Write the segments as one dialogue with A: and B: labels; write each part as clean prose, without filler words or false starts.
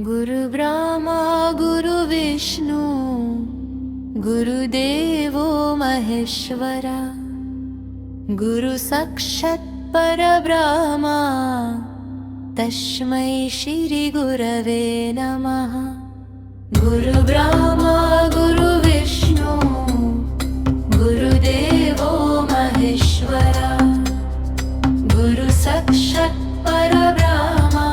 A: गुरु ब्रह्मा गुरु विष्णु गुरुदेवो महेश्वरा गुरु साक्षात् परब्रह्मा तस्मै श्री गुरवे नमः। गुरु ब्रह्मा गुरु विष्णु गुरुदेवो महेश्वरा गुरु साक्षात् परब्रह्मा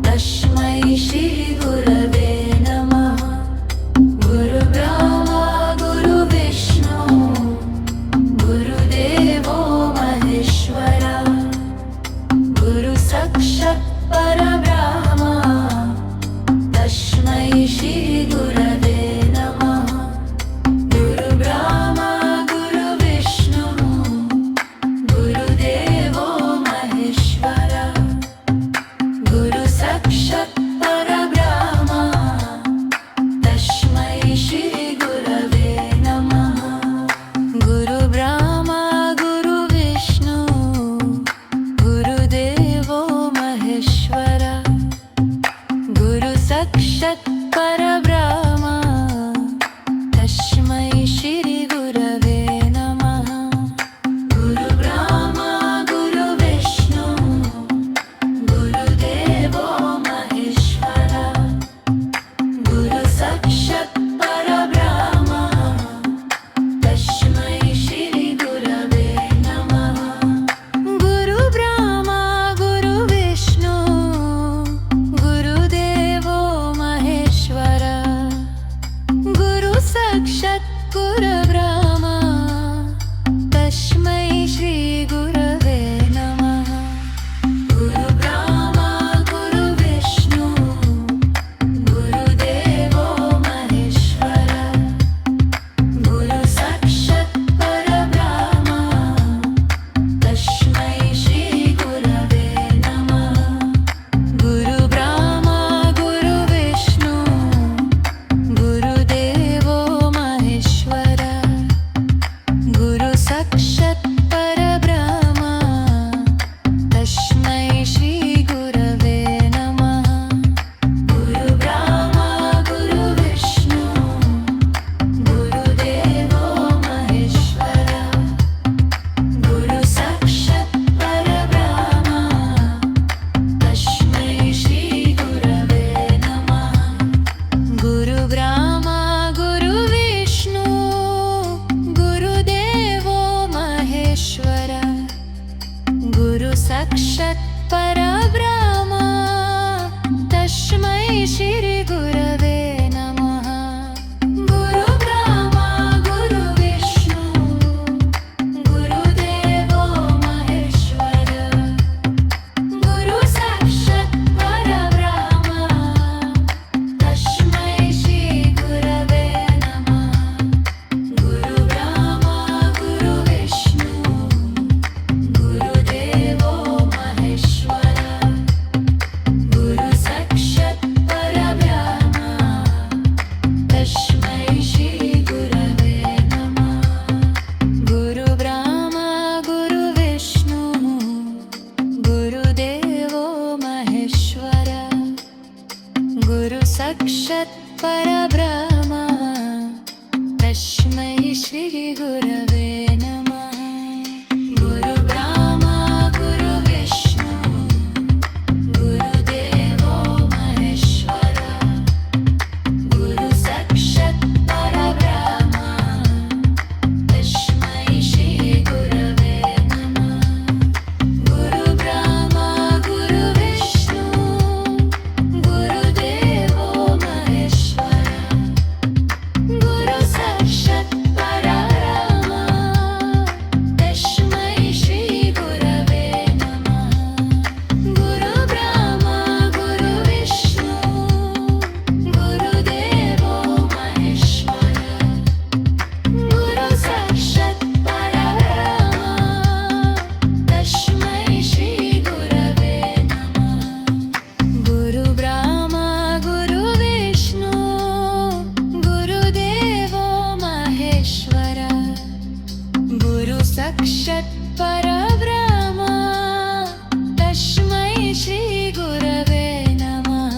A: तस्मै श्री गुरवे नमः। गुरु ब्रह्मा गुरु विष्णु गुरुदेवो महेश्वरा गुरु साक्षात् परब्रह्मा तस्मै श्री गुरवे नमः। गुरु ब्रह्मा गुरु विष्णु गुरुदेवो महेश्वरा गुरु साक्षात् परब्रह्मा तस्मै श्री गुरवे नमः। गुरु ब्रह्मा गुरु विष्णु गुरुदेवो महेश्वरा गुरु साक्षात् परब्रह्मा तस्मै श्री गुरवे नमः। गुरु ब्रह्मा गुरु विष्णु गुरुदेवो महेश्वरा गुरु साक्षात् परब्रह्मा तस्मै श्री गुरवे नमः। गुरु ब्रह्मा गुरु विष्णु गुरुदेवो महेश्वरा गुरु साक्षात् परब्रह्मा तस्मै श्री गुरवे नमः। गुरु ब्रह्मा गुरु विष्णु गुरुदेवो महेश्वरा गुरु साक्षात् परब्रह्मा तस्मै श्री गुरवे नमः। गुरु ब्रह्मा गुरु विष्णु गुरुदेवो महेश्वरा गुरु साक्षात् परब्रह्मा तस्मै श्री गुरवे नमः। गुरु ब्रह्मा गुरु विष्णु गुरुदेवो महेश्वरा गुरु साक्षात् परब्रह्मा तस्मै श्री गुरवे नमः। गुरु ब्रह्मा गुरु विष्णु गुरुदेवो महेश्वरा गुरु साक्षात् परब्रह्मा तस्मै श्री गुरवे नमः। गुरु ब्रह्मा गुरु विष्णु गुरुदेवो महेश्वरा गुरु साक्षात् परब्रह्मा तस्मै श्री गुरवे नमः। गुरु ब्रह्मा गुरु विष्णु गुरुदेवो महेश्वरा गुरु साक्षात् परब्रह्मा तस्मै श्री गुरवे नमः। गुरु ब्रह्मा गुरु विष्णु गुरुदेवो महेश्वरा गुरु साक्षात् परब्रह्मा तस्मै श्री गुरवे नमः। गुरु ब्रह्मा गुरु विष्णु गुरुदेवो महेश्वरा गुरु साक्षात् परब्रह्मा तस्मै श्री गुरवे नमः। गुरु ब्रह्मा गुरु विष्णु गुरुदेवो महेश्वरा गुरु साक्षात् परब्रह्मा तस्मै श्री गुरवे नमः। गुरु ब्रह्मा गुरु विष्णु गुरुदेवो महेश्वरा गुरु साक्षात् परब्रह्मा तस्मै श्री गुरवे नमः। गुरु ब्रह्मा गुरु विष्णु गुरुदेवो महेश्वरा गुरु साक्षात् परब्रह्मा तस्मै श्री गुरवे नमः।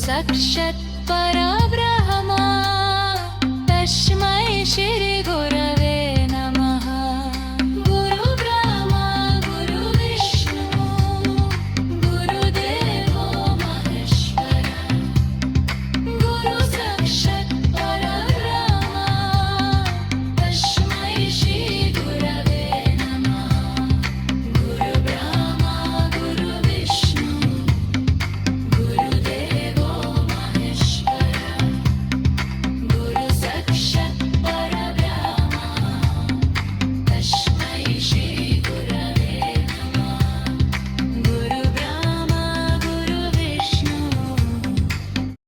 A: साक्षात् परब्रह्म तस्मै श्री गुरवे